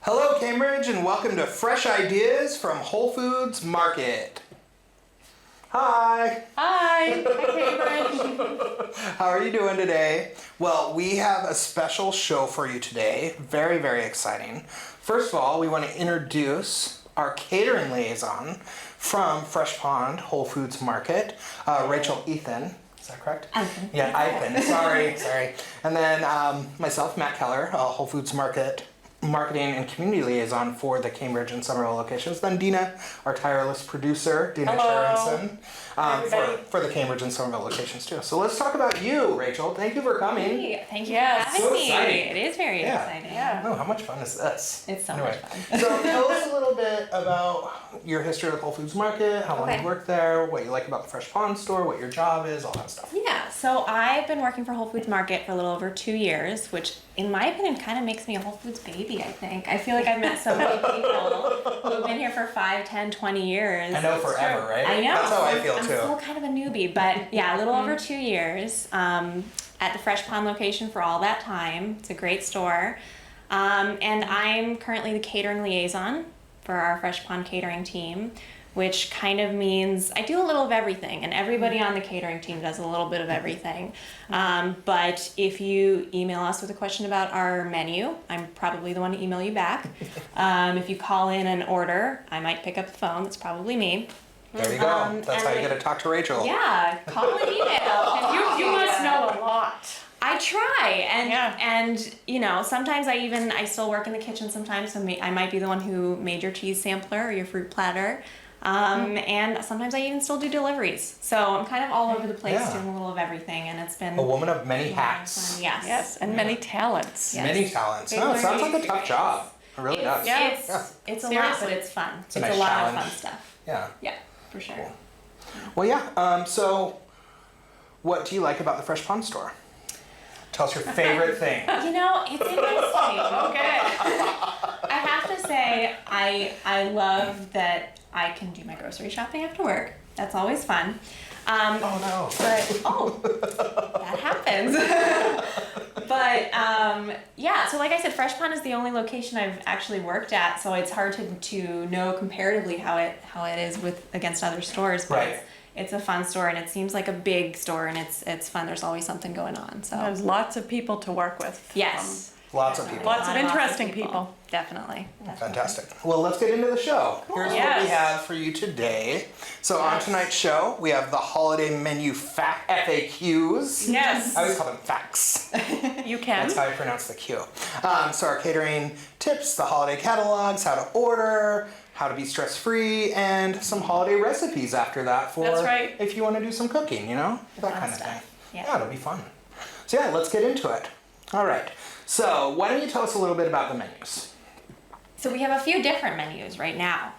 Hello, Cambridge, and welcome to Fresh Ideas from Whole Foods Market. Hi. Hi. Hi, Cambridge. How are you doing today? Well, we have a special show for you today. Very, very exciting. First of all, we want to introduce our catering liaison from Fresh Pond Whole Foods Market, Rachel Ethan. Is that correct? Ethan. Yeah, Ethan. Sorry. And then myself, Matt Keller, Whole Foods Market Marketing and Community Liaison for the Cambridge and Somerville locations. Then Dina, our tireless producer, Dina Sharonson, for the Cambridge and Somerville locations too. So let's talk about you, Rachel. Thank you for coming. Hey, thank you for having me. Exciting. It is very exciting. Yeah. Oh, how much fun is this? It's so much fun. So tell us a little bit about your history with Whole Foods Market, how long you worked there, what you like about the Fresh Pond store, what your job is, all that stuff. Yeah, so I've been working for Whole Foods Market for a little over 2 years, which in my opinion kind of makes me a Whole Foods baby, I think. I feel like I've met so many people who have been here for 5, 10, 20 years. I know, forever, right? I know. That's how I feel I'm too. still kind of a newbie, but yeah, a little over 2 years at the Fresh Pond location for all that time. It's a great store. And I'm currently the catering liaison for our Fresh Pond catering team, which kind of means I do a little of everything, and everybody on the catering team does a little bit of everything. But if you email us with a question about our menu, I'm probably the one to email you back. If you call in an order, I might pick up the phone. It's probably me. There you go. That's how you get to talk to Rachel. Yeah, call and email. You must know a lot. I try, and you know, sometimes I still work in the kitchen sometimes, so I might be the one who made your cheese sampler or your fruit platter. And sometimes I even still do deliveries. So I'm kind of all over the place doing a little of everything, and it's been a woman of many hats. Yes, and many talents. Yes. Many talents. No, it sounds like a tough job. It really does. It's a lot, but it's fun. It's a nice a lot challenge. of fun stuff. Yeah, for sure. Cool. Well, yeah. So, what do you like about the Fresh Pond store? Tell us your favorite thing. You know, it's interesting. Okay. I have to say, I love that I can do my grocery shopping after work. That's always fun. Oh no. But that happens. But yeah, so like I said, Fresh Pond is the only location I've actually worked at, so it's hard to know comparatively how it is against other stores. But it's a fun store, and it seems like a big store, and it's fun. There's always something going on. So There's lots of people to work with. Yes. Lots of people. Lots of interesting people. Definitely. Fantastic. Well, let's get into the show. Cool. Here's what we have for you today. So on tonight's show, we have the holiday menu FAQs. Yes. I always call them facts. You can. That's how I pronounce the Q. So our catering tips, the holiday catalogs, how to order, how to be stress-free, and some holiday recipes after that for if you want to do some cooking, you know? That kind of thing. Yeah, it'll be fun. So yeah, let's get into it. All right. So why don't you tell us a little bit about the menus? So we have a few different menus right now.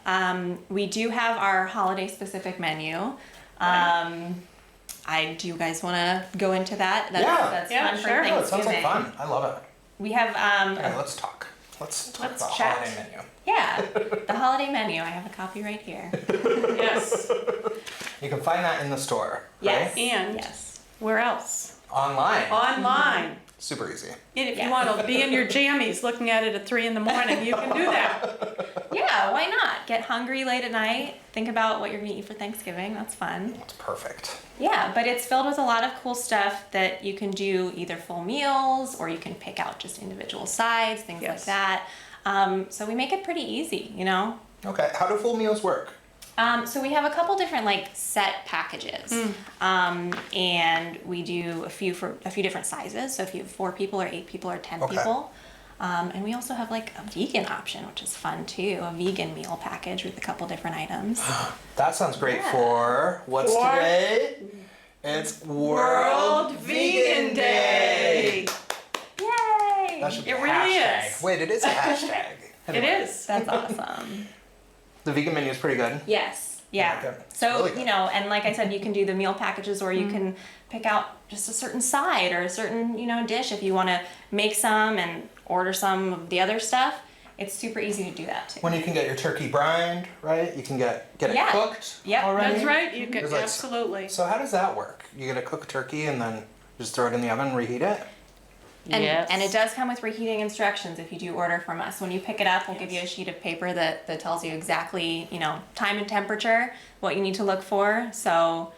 We do have our holiday-specific menu. Do you guys want to go into that? That's fun for Thanksgiving. Oh, it sounds like fun. I love it. We have. Okay, let's talk. Let's talk about the chat. holiday menu. Yeah, the holiday menu. I have a copy right here. Yes. You can find that in the store. Yes. Right? And where else? Online. Online. Super easy. And if you want to be in your jammies looking at it at 3 a.m, you can do that. Yeah, why not? Get hungry late at night. Think about what you're going to eat for Thanksgiving. That's fun. That's perfect. Yeah, but it's filled with a lot of cool stuff that you can do either full meals or you can pick out just individual sides, things like that. So we make it pretty easy, you know? Okay, how do full meals work? So we have a couple different set packages, and we do a few different sizes. So if you have 4 people or 8 people or 10 people, and we also have a vegan option, which is fun too. A vegan meal package with a couple different items. That sounds great for what's today? It's World Vegan Day. Yay! That should be It a really hashtag. is. Wait, it is a hashtag. It is. That's awesome. The vegan menu is pretty good. Yes. Yeah. Okay. So, Really good. you know, and like I said, you can do the meal packages or you can pick out just a certain side or a certain, dish if you want to make some and order some of the other stuff. It's super easy to do that too. When you can get your turkey brined, right? You can get it cooked already. That's right. You can There's absolutely. So how does that work? You get a cooked turkey and then just throw it in the oven and reheat it? And it does come with reheating instructions if you do order from us. When you pick it up, we'll give you a sheet of paper that tells you exactly, time and temperature, what you need to look for. So,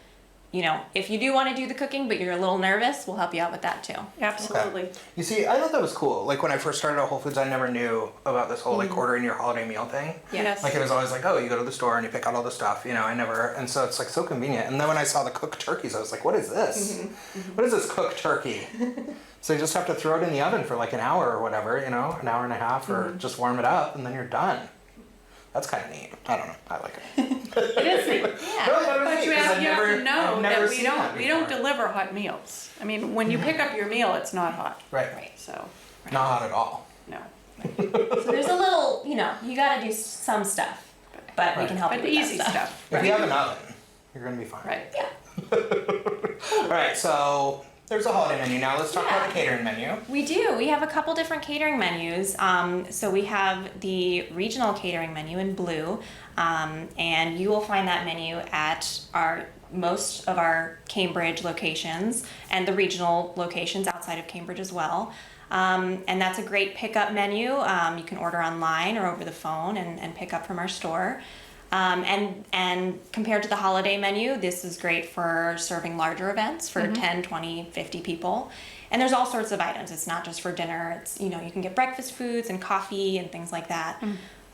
if you do want to do the cooking, but you're a little nervous, we'll help you out with that too. Absolutely. Okay. You see, I thought that was cool. Like when I first started at Whole Foods, I never knew about this whole like ordering your holiday meal thing. Yes. Like it was always like, oh, you go to the store and you pick out all the stuff. And so it's like so convenient. And then when I saw the cooked turkeys, I was like, what is this? What is this cooked turkey? So you just have to throw it in the oven for like an hour or whatever, an hour and a half, or just warm it up and then you're done. That's kind of neat. I don't know. I like it. It is neat. Yeah. No, But you have to know that we we don't deliver hot meals. I mean, when you pick up your meal, it's not hot. Right. So, Not hot at all. no. So there's a little, you got to do some stuff, but we can help you But with the that easy stuff. If you have an oven, you're going to be fine. Right. Yeah. All right, so there's a holiday menu. Now let's talk about the catering menu. We do. We have a couple different catering menus. So we have the regional catering menu in blue, and you will find that menu at most of our Cambridge locations and the regional locations outside of Cambridge as well. And that's a great pickup menu. You can order online or over the phone and pick up from our store. And compared to the holiday menu, this is great for serving larger events for 10, 20, 50 people. And there's all sorts of items. It's not just for dinner. It's, you can get breakfast foods and coffee and things like that.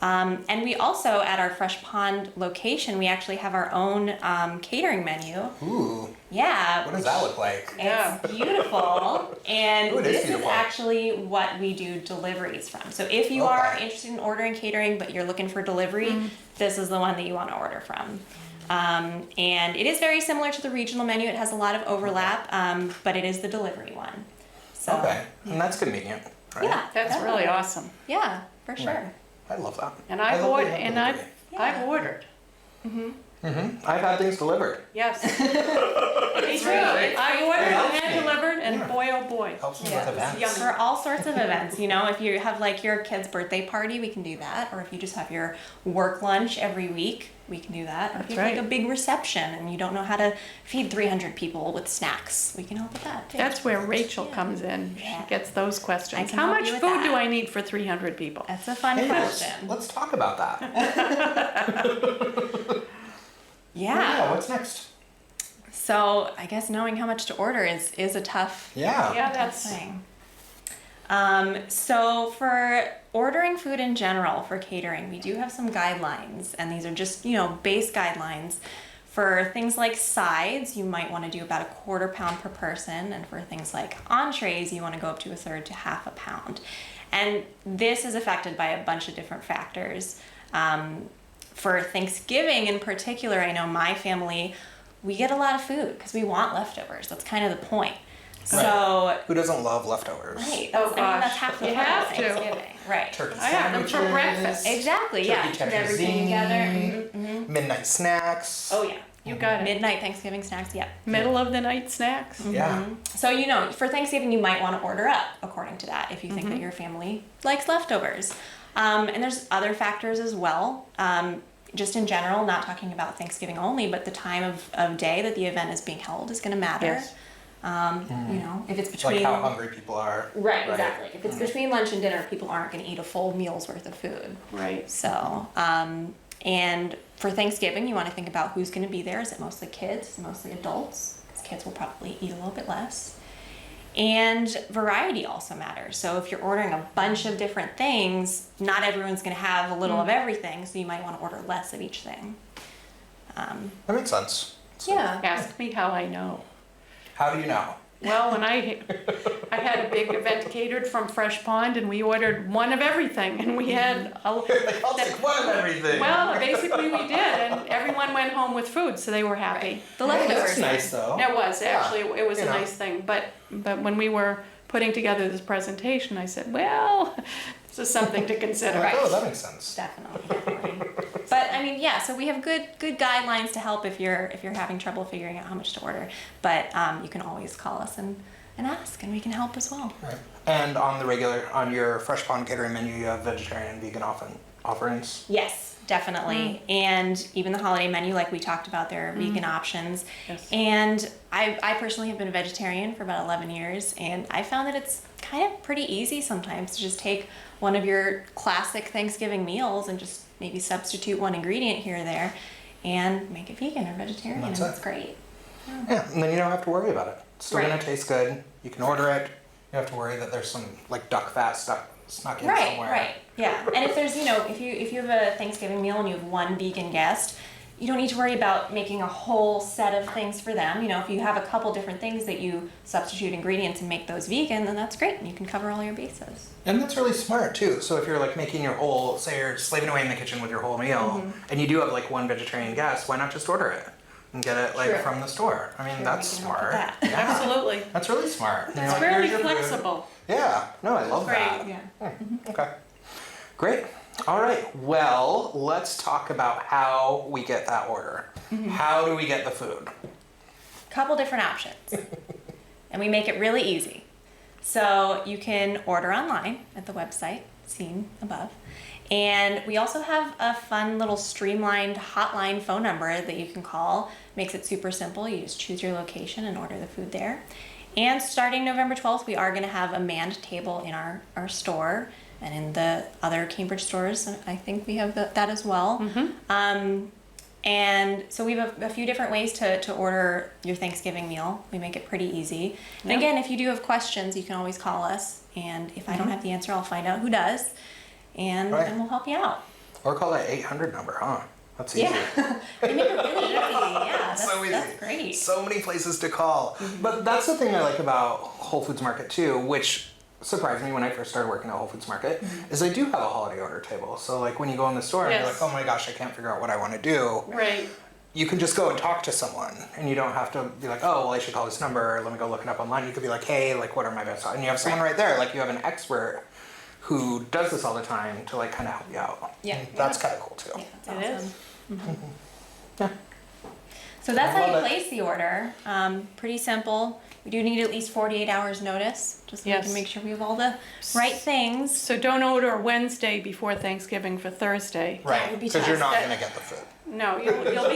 And we also, at our Fresh Pond location, we actually have our own catering menu. Ooh. Yeah. What does that look like? It's beautiful. And Ooh, it is this beautiful. is actually what we do deliveries from. So if you are interested in ordering catering, but you're looking for delivery, this is the one that you want to order from. And it is very similar to the regional menu. It has a lot of overlap, but it is the delivery one. So, Okay, and that's convenient, right? Yeah. That's really awesome. Yeah, for sure. Right. I love that. And I I've love ordered, the and delivery. I've ordered. I've had things delivered. Yes. It's true. I ordered helps and me. delivered, and boy, oh boy. Helps me Yeah, with events. yummy. For all sorts of events, if you have like your kid's birthday party, we can do that. Or if you just have your work lunch every week, we can do that. Or if you have right. like a big reception and you don't know how to feed 300 people with snacks, we can help with that too. That's where Rachel comes in. Yeah. She gets those I questions. can How help much you with food that. do I need for 300 people? That's a fun Hey, question. let's talk about that. Yeah. What's next? So I guess knowing how much to order is a tough Yeah. Yeah, that's thing. So for ordering food in general for catering, we do have some guidelines, and these are just, base guidelines. For things like sides, you might want to do about a 1/4 pound per person, and for things like entrees, you want to go up to 1/3 to 1/2 pound. And this is affected by a bunch of different factors. For Thanksgiving in particular, I know my family, we get a lot of food because we want leftovers. That's kind of the point. So, Who doesn't love leftovers? right, Oh, that's gosh. half the You fun of have to. Thanksgiving. Right. Turkey I have them sandwiches. for breakfast. Exactly, yeah. Turkey Put everything tetrazzini, together. midnight snacks. Oh, yeah. You got it. Midnight Thanksgiving snacks, yeah. Middle of the night snacks. Yeah. So, for Thanksgiving, you might want to order up according to that if you think that your family likes leftovers. And there's other factors as well. Just in general, not talking about Thanksgiving only, but the time of day that the event is being held is going to matter. Yes. If it's between Like how hungry people are. right, exactly. If it's between lunch and dinner, people aren't going to eat a full meal's worth of food. Right. So, and for Thanksgiving, you want to think about who's going to be there. Is it mostly kids? Is it mostly adults? Because kids will probably eat a little bit less. And variety also matters. So if you're ordering a bunch of different things, not everyone's going to have a little of everything, so you might want to order less of each thing. That makes sense. Yeah. Ask me how I know. How do you know? Well, when I had a big event catered from Fresh Pond, and we ordered one of everything, and we had I'll take one of everything. well, basically we did, and everyone went home with food, so they were happy. The Hey, leftovers. that's nice though. It was actually, it was a you know. nice thing, but when we were putting together this presentation, I said, well, this is something to consider. Right. Oh, that makes sense. Definitely. But I mean, yeah. So we have good guidelines to help if you're having trouble figuring out how much to order. But you can always call us and ask, and we can help as well. Right. And on your Fresh Pond catering menu, you have vegetarian and vegan offerings. Yes, definitely. And even the holiday menu, like we talked about, there are vegan options. Yes. And I personally have been a vegetarian for about 11 years, and I found that it's kind of pretty easy sometimes to just take one of your classic Thanksgiving meals and just maybe substitute one ingredient here or there and make it vegan or vegetarian. That's It's great. Yeah, and then you don't have to worry about it. It's still Right. gonna taste good. You can order it. You don't have to worry that there's some like duck fat stuck snuck in Right, somewhere. right. Yeah. And if there's, if you have a Thanksgiving meal and you have one vegan guest, you don't need to worry about making a whole set of things for them. If you have a couple different things that you substitute ingredients and make those vegan, then that's great. And you can cover all your bases. And that's really smart too. So if you're like making your whole, say you're slaving away in the kitchen with your whole meal, and you do have like one vegetarian guest, why not just order it and get it like True. from the store? I mean, True, that's we can help with smart. that. Yeah. Absolutely. That's really smart. And you're It's like, fairly here's your food. flexible. Yeah. No, I love Great. that. Yeah. Okay. Great. All right. Well, let's talk about how we get that order. How do we get the food? Couple different options. And we make it really easy. So you can order online at the website seen above. And we also have a fun little streamlined hotline phone number that you can call. Makes it super simple. You just choose your location and order the food there. And starting November 12th, we are going to have a manned table in our store and in the other Cambridge stores. I think we have that as well. And so we have a few different ways to order your Thanksgiving meal. We make it pretty easy. And Yep. again, if you do have questions, you can always call us. And if I don't have the answer, I'll find out who does. And Right. then we'll help you out. Or call that 800 number, huh? That's easy. Yeah. They make it really easy. Yeah, So easy. that's great. So many places to call. But that's the thing I like about Whole Foods Market too, which surprised me when I first started working at Whole Foods Market, is they do have a holiday order table. So like when you go in the store and you're Yes. like, oh my gosh, I can't figure out what I want to do. Right. You can just go and talk to someone and you don't have to be like, oh, well, I should call this number. Let me go look it up online. You could be like, hey, like, what are my best? And you have someone right there. Like you have an expert who does this all the time to like kind of help you out. Yeah. And that's kind of cool too. Yeah, that's It awesome. is. Yeah. So that's I how you love it. place the order. Pretty simple. We do need at least 48 hours notice, just so we Yes. can make sure we have all the right things. So don't order Wednesday before Thanksgiving for Thursday. Right. would be Because you're tough. not going to get the food. No, you'll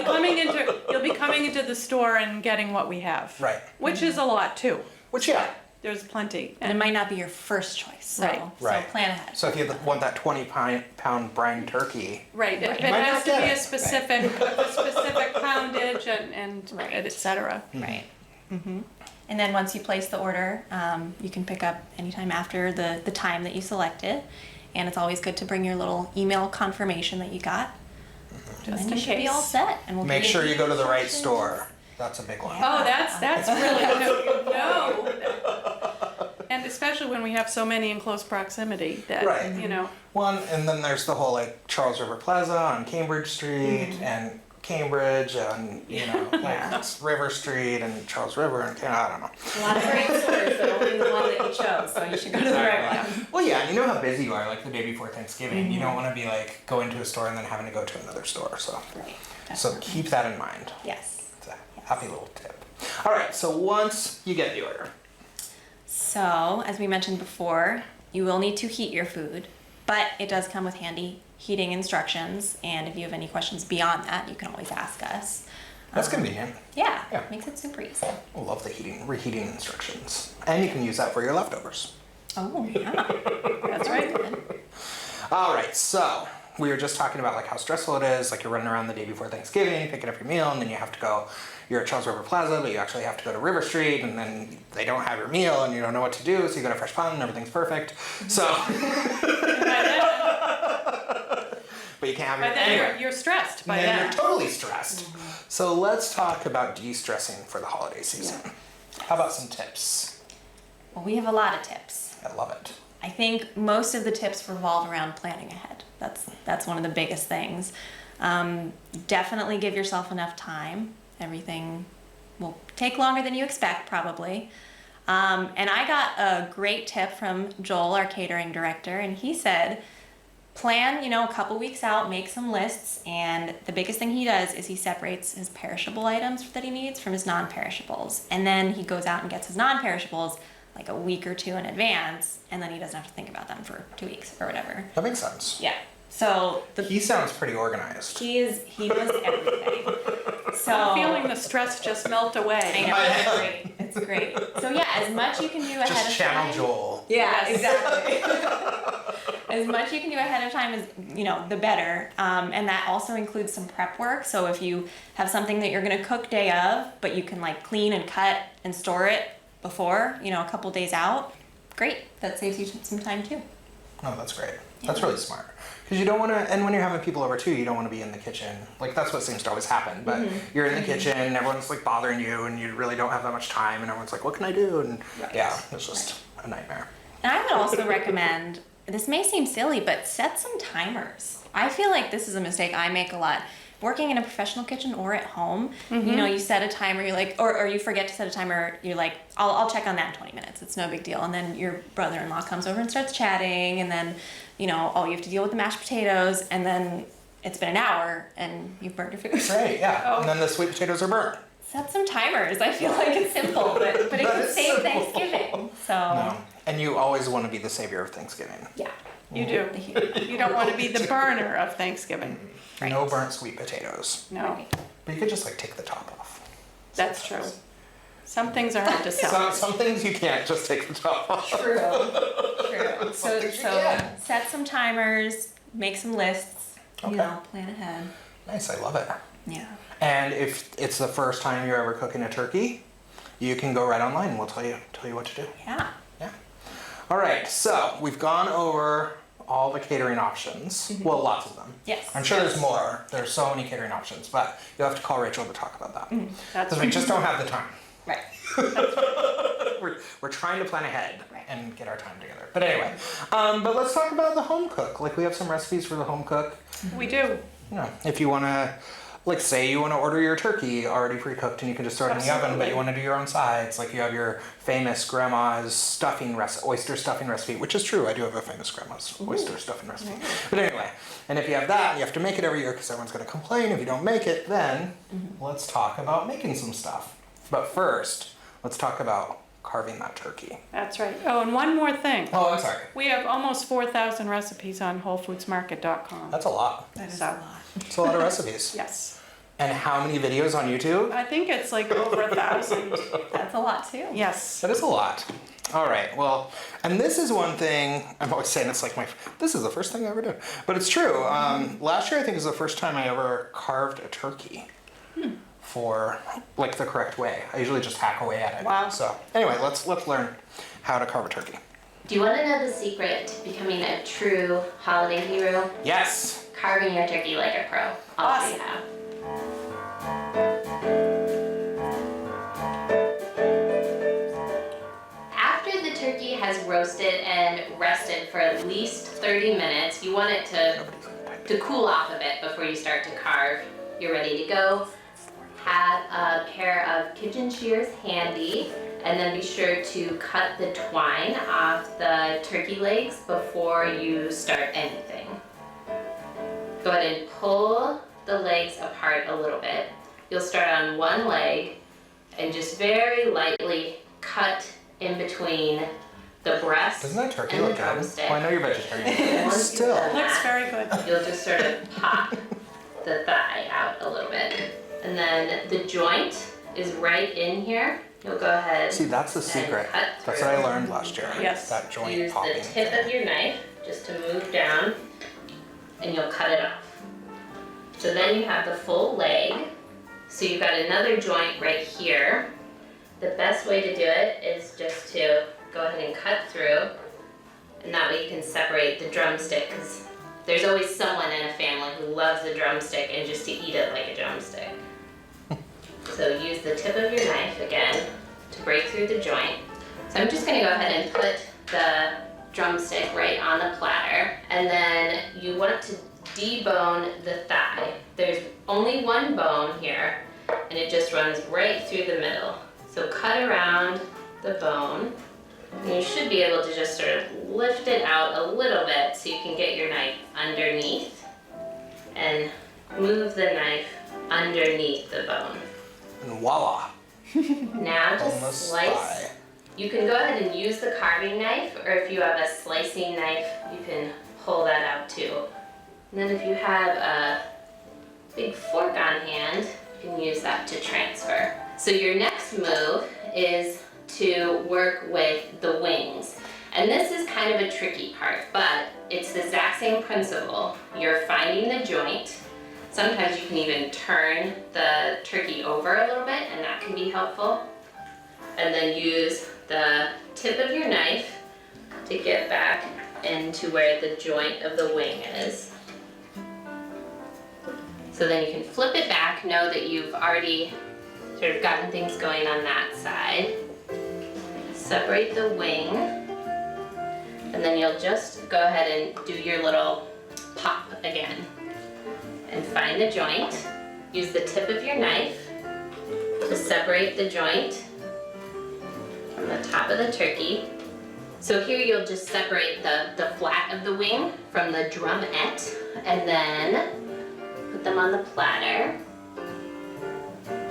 be coming into the store and getting what we have. Right. Which is a lot too. Which, yeah. There's plenty. And it might not be your first choice, so, Right. Right. so plan ahead. So if you want that 20-pound brine turkey, Right. It Might has not to get be a it. specific poundage and Right. et cetera. Right. And then once you place the order, you can pick up anytime after the time that you selected. And it's always good to bring your little email confirmation that you got. And Just then in you should be case. all set. And we'll make give sure you go to the right instructions. store. That's a big one. Oh, that's really no. And especially when we have so many in close proximity that Right. One, and then there's the whole like Charles River Plaza on Cambridge Street and Cambridge and like it's River Street and Charles River and I don't know. A lot of great stores, but only the one that you chose, so you should go to the right one. Well, yeah, and you know how busy you are like the day before Thanksgiving. You don't want to be like going to a store and then having to go to another store. So, Right. so keep that in mind. Yes. It's a happy little tip. All right, so once you get the order, So, as we mentioned before, you will need to heat your food, but it does come with handy heating instructions. And if you have any questions beyond that, you can always ask us. that's convenient. Yeah, Yeah. makes it super easy. I love the reheating instructions, and you can use that for your leftovers. Oh, yeah. That's right. All right, so we were just talking about like how stressful it is. Like you're running around the day before Thanksgiving, picking up your meal, and then you have to go. You're at Charles River Plaza, but you actually have to go to River Street, and then they don't have your meal, and you don't know what to do. So you go to Fresh Pond, and everything's perfect. So, but you can't have By your then anyway. you're stressed by Then then. you're totally stressed. So let's talk about de-stressing for the holiday season. How about some tips? Well, we have a lot of tips. I love it. I think most of the tips revolve around planning ahead. That's one of the biggest things. Definitely give yourself enough time. Everything will take longer than you expect, probably. And I got a great tip from Joel, our catering director, and he said, plan, a couple weeks out, make some lists, and the biggest thing he does is he separates his perishable items that he needs from his non-perishables. And then he goes out and gets his non-perishables like a week or two in advance, and then he doesn't have to think about them for 2 weeks or whatever. That makes sense. Yeah. So He sounds pretty organized. he knows everything. So I'm feeling the stress just melt I away. know, it's great. It's great. So yeah, as much you can do ahead Just of channel time. Joel. Yeah, exactly. As much you can do ahead of time is, the better. And that also includes some prep work. So if you have something that you're going to cook day of, but you can like clean and cut and store it before, a couple days out, great. That saves you some time too. No, that's great. That's really smart. Because you don't want to, and when you're having people over too, you don't want to be in the kitchen. Like that's what seems to always happen. But you're in the kitchen and everyone's like bothering you and you really don't have that much time and everyone's like, what can I do? And yeah, it's just a nightmare. And I would also recommend, this may seem silly, but set some timers. I feel like this is a mistake I make a lot. Working in a professional kitchen or at home, you set a timer, you're like, or you forget to set a timer, you're like, I'll check on that in 20 minutes. It's no big deal. And then your brother-in-law comes over and starts chatting, and then, you have to deal with the mashed potatoes, and then it's been an hour and you've burned your food. Right, yeah. And then the sweet potatoes are burnt. Set some timers. I feel like it's simple, but it can save Thanksgiving. So. No. And you always want to be the savior of Thanksgiving. Yeah. You do. You don't want to be the burner of Thanksgiving. Right. No burnt sweet potatoes. No, But you could just take the top off. that's true. Some things are hard to sell. Some things you can't just take the top off. True. So things you can. set some timers, make some lists, Okay. plan ahead. Nice, I love it. Yeah. And if it's the first time you're ever cooking a turkey, you can go right online and we'll tell you what to do. Yeah. Yeah. All right, so we've gone over all the catering options. Well, lots of them. Yes. I'm sure there's more. There's so many catering options, but you'll have to call Rachel to talk about that. That's Because we just don't have the time. Right. We're trying to plan ahead Right. and get our time together. But anyway, but let's talk about the home cook. Like we have some recipes for the home cook. We do. If you want to, like say you want to order your turkey already pre-cooked and you can just throw it in the oven, but you want to do your own sides. Like you have your famous grandma's oyster stuffing recipe, which is true. I do have a famous grandma's oyster stuffing recipe. But anyway, and if you have that, you have to make it every year because everyone's going to complain if you don't make it. Then let's talk about making some stuff. But first, let's talk about carving that turkey. That's right. Oh, and one more thing. Oh, I'm sorry. We have almost 4,000 recipes on WholeFoodsMarket.com. That's a lot. That is So- a lot. It's a lot of recipes. Yes. And how many videos on YouTube? I think it's like over 1,000. That's a lot too. Yes. That is a lot. All right, well, and this is one thing, I'm always saying it's like this is the first thing I ever did. But it's true. Last year I think is the first time I ever carved a turkey for like the correct way. I usually just hack away at it. Wow. So anyway, let's learn how to carve a turkey. Do you want to know the secret to becoming a true holiday hero? Yes. Carving your turkey like a pro. I'll show you how. After the turkey has roasted and rested for at least 30 minutes, you want it to cool off a bit before you start to carve. You're ready to go. Have a pair of kitchen shears handy, and then be sure to cut the twine off the turkey legs before you start anything. Go ahead and pull the legs apart a little bit. You'll start on one leg and just very lightly cut in between the breast Doesn't that turkey and the look good? drumstick. Well, I know you're vegetarian. Once you've Still. done Looks that, very good. you'll just sort of pop the thigh out a little bit. And then the joint is right in here. You'll go ahead. See, that's the and secret. cut That's through. what I learned last year. Yes. That joint Use popping the tip thing. of your knife just to move down, and you'll cut it off. So then you have the full leg. So you've got another joint right here. The best way to do it is just to go ahead and cut through, and that way you can separate the drumstick, because there's always someone in a family who loves a drumstick and just to eat it like a drumstick. So use the tip of your knife again to break through the joint. So I'm just gonna go ahead and put the drumstick right on the platter, and then you want to debone the thigh. There's only one bone here, and it just runs right through the middle. So cut around the bone, and you should be able to just sort of lift it out a little bit so you can get your knife underneath, and move the knife underneath the bone. And voila. Now to Boneless slice. thigh. You can go ahead and use the carving knife, or if you have a slicing knife, you can pull that out too. And then if you have a big fork on hand, you can use that to transfer. So your next move is to work with the wings. And this is kind of a tricky part, but it's the exact same principle. You're finding the joint. Sometimes you can even turn the turkey over a little bit, and that can be helpful. And then use the tip of your knife to get back into where the joint of the wing is. So then you can flip it back, know that you've already sort of gotten things going on that side. Separate the wing, and then you'll just go ahead and do your little pop again. And find the joint. Use the tip of your knife to separate the joint from the top of the turkey. So here you'll just separate the flat of the wing from the drumette, and then put them on the platter.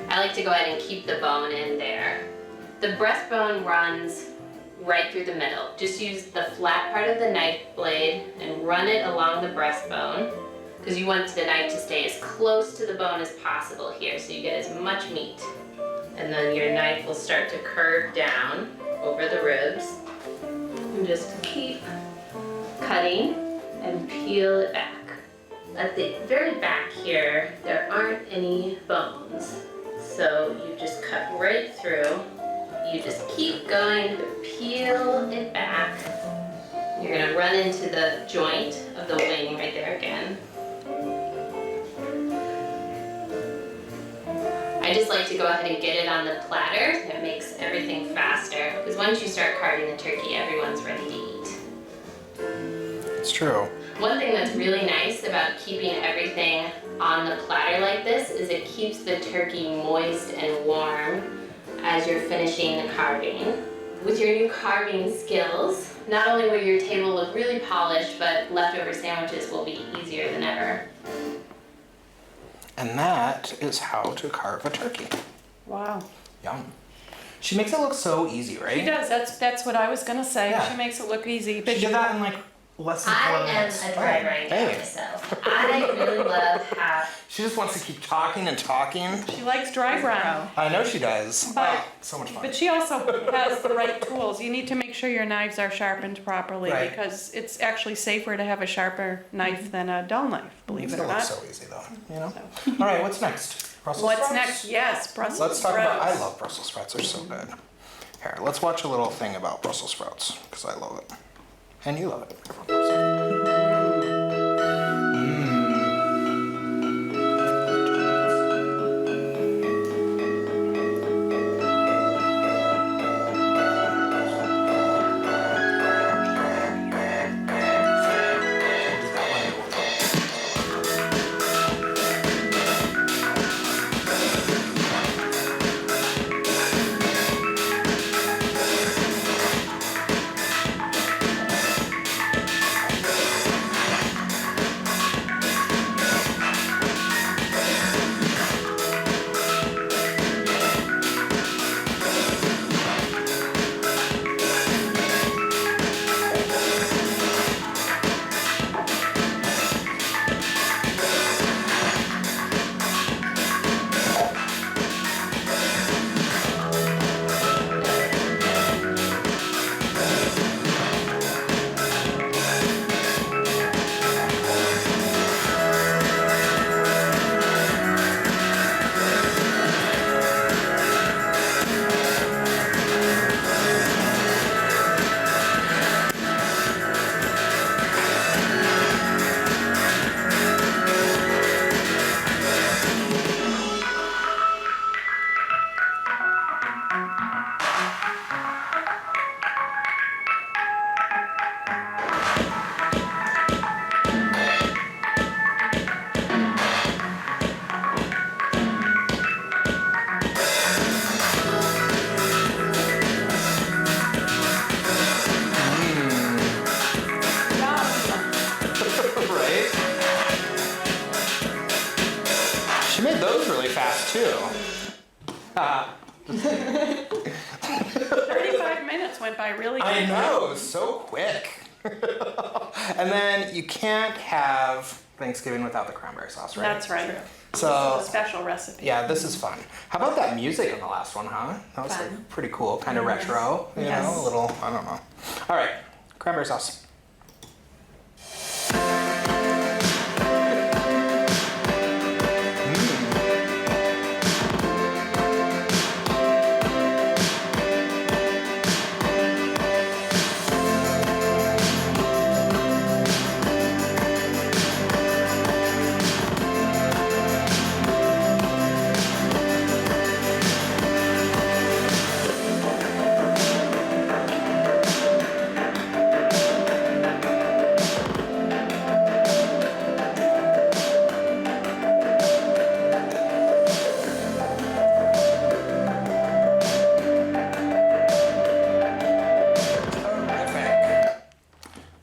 I like to go ahead and keep the bone in there. The breastbone runs right through the middle. Just use the flat part of the knife blade and run it along the breastbone, because you want the knife to stay as close to the bone as possible here, so you get as much meat. And then your knife will start to curve down over the ribs. And just keep cutting and peel it back. At the very back here, there aren't any bones. So you just cut right through. You just keep going to peel it back. You're gonna run into the joint of the wing right there again. I just like to go ahead and get it on the platter. It makes everything faster, because once you start carving the turkey, everyone's ready to eat. It's true. One thing that's really nice about keeping everything on the platter like this is it keeps the turkey moist and warm as you're finishing the carving. With your new carving skills, not only will your table look really polished, but leftover sandwiches will be easier than ever. And that is how to carve a turkey. Wow. Yum. She makes it look so easy, right? She does. That's what I was gonna say. Yeah. She makes it look easy. But She did that in like less than 4 I am minutes. a dry rind Hey. myself. I really love how She just wants to keep talking and talking. she likes dry brown. I know she does. But- So much fun. But she also has the right tools. You need to make sure your knives are sharpened properly, Right. because it's actually safer to have a sharper knife than a dull knife, believe it or It not. looks so easy though, you know? All right, what's next? Brussels What's sprouts? next? Yes, Brussels Let's talk about, I sprouts. love Brussels sprouts, they're so good. Here, let's watch a little thing about Brussels sprouts, because I love it. And you love it. Right? She made those really fast too. 35 minutes went by really quickly. I know, so quick. And then you can't have Thanksgiving without the cranberry sauce, right? That's right. So, It's a special recipe. yeah, this is fun. How about that music on the last one, huh? That was Fun. like pretty cool, kind of retro, you Yes. know, a little, I don't know. All right, Cranberry sauce.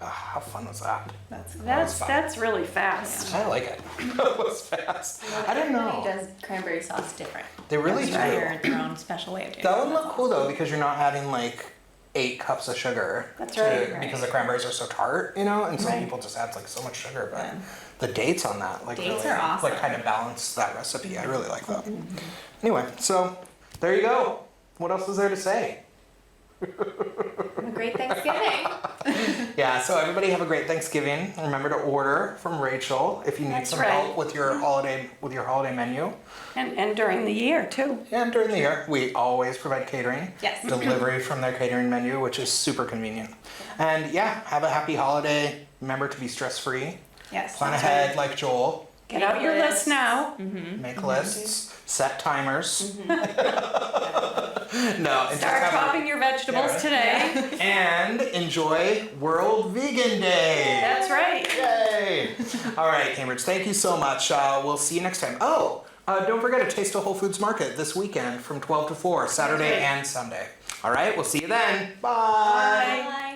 How fun was that? That's really fast. I like it. That was fast. I didn't know. Everybody does cranberry sauce different. They really do. Their own special way of doing That it. would look cool though, because you're not adding like 8 cups of sugar. That's right. Because the cranberries are so tart, you know, and some Right. people just add like so much sugar. But the dates on that, like, Dates really, are awesome. like, kind of balance that recipe. I really like that. Anyway, so there you go. What else is there to say? Have a great Thanksgiving. Yeah, so everybody have a great Thanksgiving. Remember to order from Rachel if you need That's some right. help with your holiday menu. And during the year too. And during the year, we always provide catering. Yes. Delivery from their catering menu, which is super convenient. And yeah, have a happy holiday. Remember to be stress-free. Yes. Plan ahead like Joel. Get out your list now. Make lists. Set timers. No, and Start just have chopping your vegetables Yeah, today. and enjoy World Vegan Day. That's right. Yay! All right, Cambridge, thank you so much. We'll see you next time. Oh, don't forget to Taste of Whole Foods Market this weekend from 12 to 4, Saturday and Sunday. All right, we'll see you then. Bye. Bye.